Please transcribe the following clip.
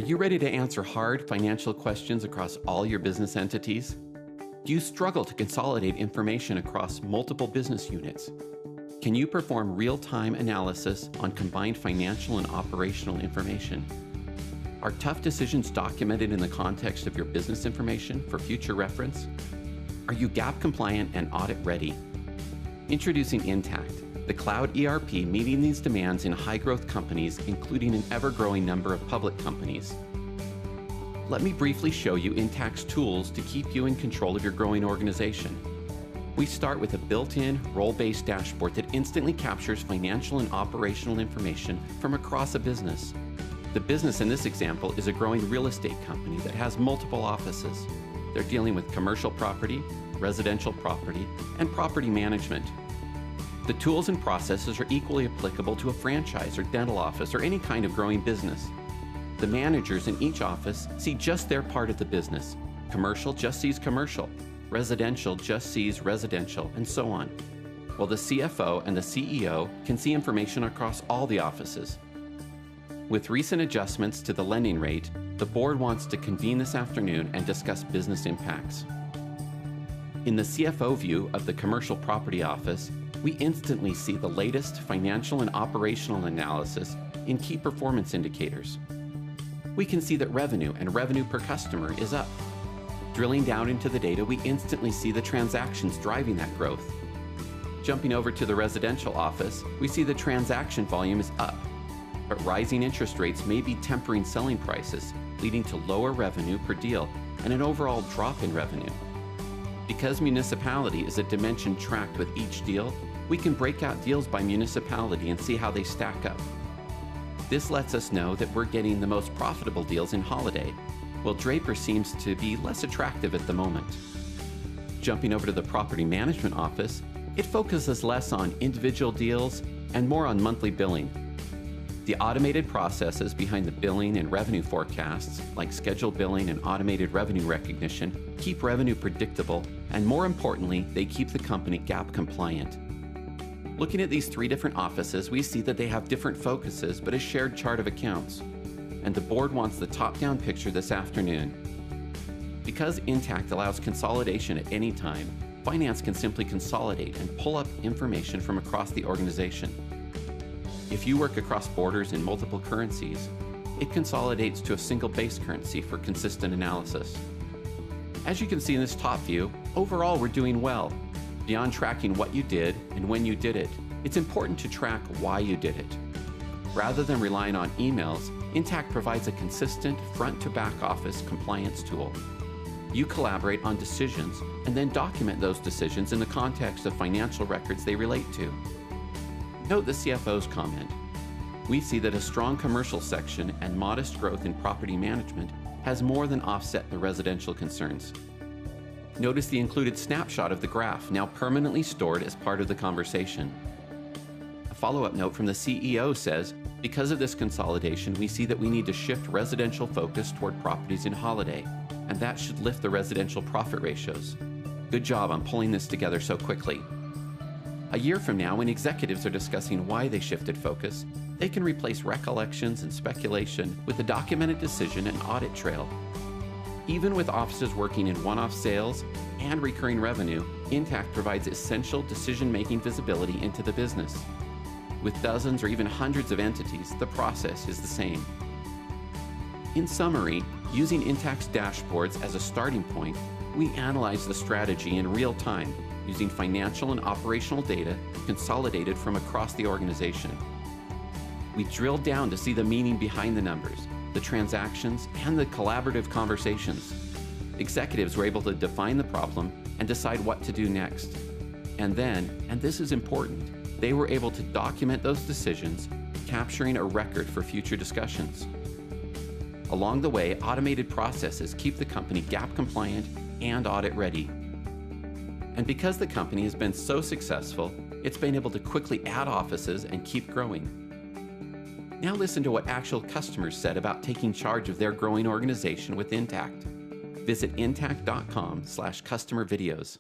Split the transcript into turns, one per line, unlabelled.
you ready to answer hard financial questions across all your business entities? Do you struggle to consolidate information across multiple business units? Can you perform real-time analysis on combined financial and operational information? Are tough decisions documented in the context of your business information for future reference? Are you GAAP compliant and audit ready? Introducing Intacct, the cloud ERP meeting these demands in high-growth companies, including an ever-growing number of public companies. Let me briefly show you Intacct's tools to keep you in control of your growing organization. We start with a built-in, role-based dashboard that instantly captures financial and operational information from across a business. The business in this example is a growing real estate company that has multiple offices. They're dealing with commercial property, residential property, and property management. The tools and processes are equally applicable to a franchise or dental office or any kind of growing business. The managers in each office see just their part of the business. Commercial just sees commercial, residential just sees residential, and so on. While the CFO and the CEO can see information across all the offices. With recent adjustments to the lending rate, the board wants to convene this afternoon and discuss business impacts. In the CFO view of the commercial property office, we instantly see the latest financial and operational analysis in key performance indicators. We can see that revenue and revenue per customer is up. Drilling down into the data, we instantly see the transactions driving that growth. Jumping over to the residential office, we see the transaction volume is up, but rising interest rates may be tempering selling prices, leading to lower revenue per deal and an overall drop in revenue. Because municipality is a dimension tracked with each deal, we can break out deals by municipality and see how they stack up. This lets us know that we're getting the most profitable deals in Holiday, while Draper seems to be less attractive at the moment. Jumping over to the property management office, it focuses less on individual deals and more on monthly billing. The automated processes behind the billing and revenue forecasts, like scheduled billing and automated revenue recognition, keep revenue predictable, and more importantly, they keep the company GAAP compliant. Looking at these three different offices, we see that they have different focuses but a shared chart of accounts. And the board wants the top-down picture this afternoon. Because Intacct allows consolidation at any time, finance can simply consolidate and pull up information from across the organization. If you work across borders in multiple currencies, it consolidates to a single base currency for consistent analysis. As you can see in this top view, overall we're doing well. Beyond tracking what you did and when you did it, it's important to track why you did it. Rather than relying on emails, Intacct provides a consistent front-to-back office compliance tool. You collaborate on decisions and then document those decisions in the context of financial records they relate to. Note the CFO's comment. We see that a strong commercial section and modest growth in property management has more than offset the residential concerns. Notice the included snapshot of the graph, now permanently stored as part of the conversation. A follow-up note from the CEO says, because of this consolidation, we see that we need to shift residential focus toward properties in Holiday, and that should lift the residential profit ratios. Good job on pulling this together so quickly. A year from now, when executives are discussing why they shifted focus, they can replace recollections and speculation with a documented decision and audit trail. Even with offices working in one-off sales and recurring revenue, Intacct provides essential decision-making visibility into the business. With dozens or even hundreds of entities, the process is the same. In summary, using Intacct's dashboards as a starting point, we analyze the strategy in real time using financial and operational data consolidated from across the organization. We drill down to see the meaning behind the numbers, the transactions, and the collaborative conversations. Executives were able to define the problem and decide what to do next. And then, and this is important, they were able to document those decisions, capturing a record for future discussions. Along the way, automated processes keep the company GAAP compliant and audit ready. And because the company has been so successful, it's been able to quickly add offices and keep growing. Now listen to what actual customers said about taking charge of their growing organization with Intacct. Visit intacct.com/customer videos.